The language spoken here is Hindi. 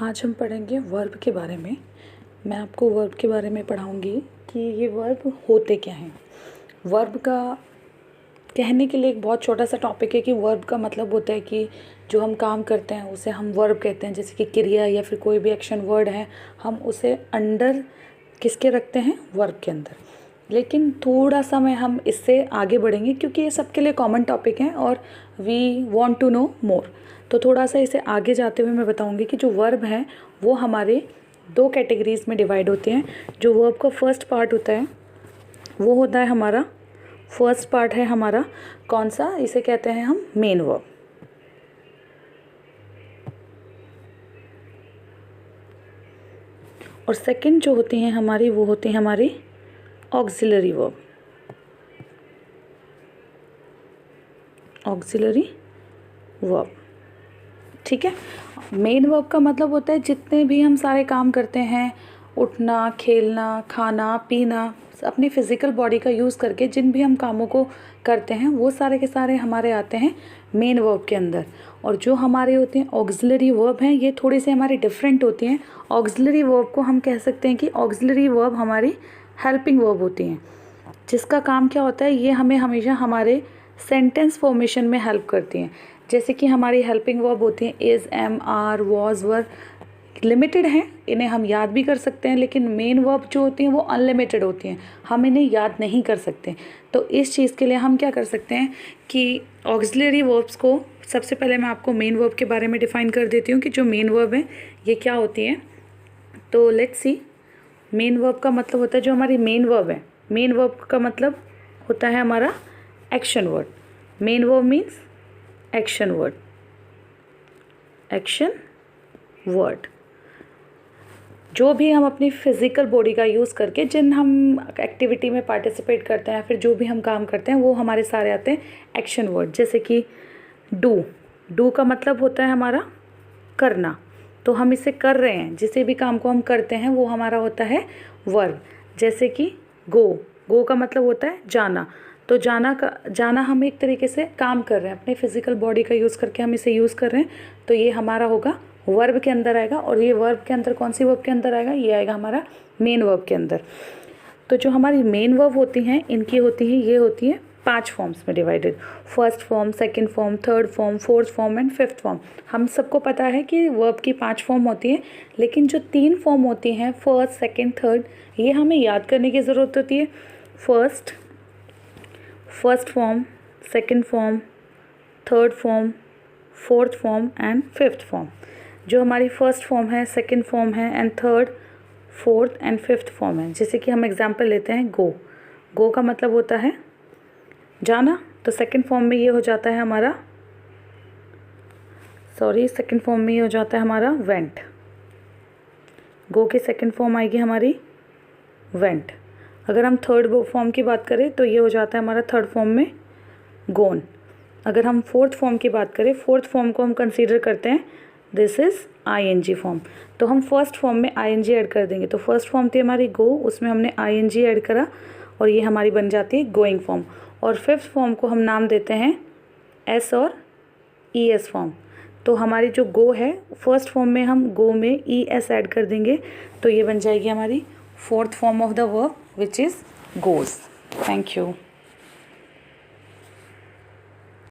आज हम पढ़ेंगे वर्ब के बारे में। मैं आपको वर्ब के बारे में पढ़ाऊँगी कि ये वर्ब होते क्या हैं। वर्ब का कहने के लिए एक बहुत छोटा सा टॉपिक है कि वर्ब का मतलब होता है कि जो हम काम करते हैं उसे हम वर्ब कहते हैं। जैसे कि क्रिया या फिर कोई भी एक्शन वर्ड है, हम उसे अंडर किसके रखते हैं, वर्ब के अंदर। लेकिन थोड़ा सा मैं हम इससे आगे बढ़ेंगे क्योंकि ये सबके लिए कॉमन टॉपिक है और वी वांट टू नो मोर। तो थोड़ा सा इसे आगे जाते हुए मैं बताऊंगी कि जो वर्ब हैं वो हमारे दो कैटेगरीज में डिवाइड होते हैं। जो वर्ब का फर्स्ट पार्ट होता है वो होता है हमारा फर्स्ट पार्ट है हमारा कौन सा, इसे कहते हैं हम मेन वर्ब। और सेकंड जो होती हैं हमारी वो होती हैं हमारी ऑक्सिलरी वर्ब। ऑक्सिलरी वर्ब, ठीक है। मेन वर्ब का मतलब होता है जितने भी हम सारे काम करते हैं, उठना, खेलना, खाना, पीना, अपनी फिज़िकल बॉडी का यूज़ करके जिन भी हम कामों को करते हैं वो सारे के सारे हमारे आते हैं मेन वर्ब के अंदर। और जो हमारे होते हैं ऑक्सिलरी वर्ब हैं, ये थोड़ी सी हमारी डिफरेंट होती हैं। ऑक्सिलरी वर्ब को हम कह सकते हैं कि ऑक्सिलरी वर्ब हमारी हेल्पिंग वर्ब होती हैं, जिसका काम क्या होता है, ये हमें हमेशा हमारे सेंटेंस फॉर्मेशन में हेल्प करती हैं। जैसे कि हमारी हेल्पिंग वर्ब होती हैं is, am, are, was, were, limited हैं, इन्हें हम याद भी कर सकते हैं। लेकिन मेन वर्ब जो होती हैं वो अनलिमिटेड होती हैं, हम इन्हें याद नहीं कर सकते। तो इस चीज़ के लिए हम क्या कर सकते हैं कि ऑक्सिलरी वर्ब्स को, सबसे पहले मैं आपको मेन वर्ब के बारे में डिफ़ाइन कर देती हूँ कि जो मेन वर्ब है ये क्या होती है। तो लेट्स सी, मेन वर्ब का मतलब होता है जो हमारी मेन वर्ब है। मेन वर्ब का मतलब होता है हमारा action word. Main verb means action word, action word. जो भी हम अपनी फिज़िकल बॉडी का यूज़ करके जिन हम एक्टिविटी में पार्टिसिपेट करते हैं, फिर जो भी हम काम करते हैं वो हमारे सारे आते हैं एक्शन वर्ड। जैसे कि डू का मतलब होता है हमारा करना, तो हम इसे कर रहे हैं, जिसे भी काम को हम करते हैं वो हमारा होता है वर्ब। जैसे कि गो का मतलब होता है जाना, तो जाना हम एक तरीके से काम कर रहे हैं, अपने फिज़िकल बॉडी का यूज़ करके हम इसे यूज़ कर रहे हैं, तो ये हमारा होगा वर्ब के अंदर आएगा। और ये वर्ब के अंदर कौन सी वर्ब के अंदर आएगा, ये आएगा हमारा मेन वर्ब के अंदर। तो जो हमारी मेन वर्ब होती हैं इनकी होती है, ये होती है 5 फॉर्म्स में divided. First form, second form, third form, fourth form and fifth form. हम सबको पता है कि वर्ब की 5 फॉर्म होती हैं, लेकिन जो 3 फॉर्म होती हैं फर्स्ट, सेकंड, थर्ड, ये हमें याद करने की ज़रूरत होती है। First form, second form, third form, fourth form and fifth form. जो हमारी फर्स्ट फॉर्म है, सेकंड फॉर्म है and third, fourth and fifth form है। जैसे कि हम एग्जांपल लेते हैं गो का मतलब होता है जाना, तो सेकंड फॉर्म में ये हो जाता है हमारा सेकंड फॉर्म में ये हो जाता है हमारा वेंट। गो की सेकंड फॉर्म आएगी हमारी वेंट। अगर हम थर्ड फॉर्म की बात करें तो ये हो जाता है हमारा थर्ड फॉर्म में गोन। अगर हम फोर्थ फॉर्म की बात करें, फोर्थ फॉर्म को हम कंसीडर करते हैं दिस इज़ आईएनजी फॉर्म, तो हम फर्स्ट फॉर्म में आईएनजी ऐड कर देंगे। तो फर्स्ट फॉर्म थी हमारी गो, उसमें हमने आईएनजी ऐड करा और ये हमारी बन जाती है गोइंग फॉर्म। और फिफ्थ फॉर्म को हम नाम देते हैं एस और ई एस फॉर्म। तो हमारी जो गो है, फर्स्ट फॉर्म में हम गो में ई एस ऐड कर देंगे, तो ये बन जाएगी हमारी fourth form of the verb which is goes. Thank you.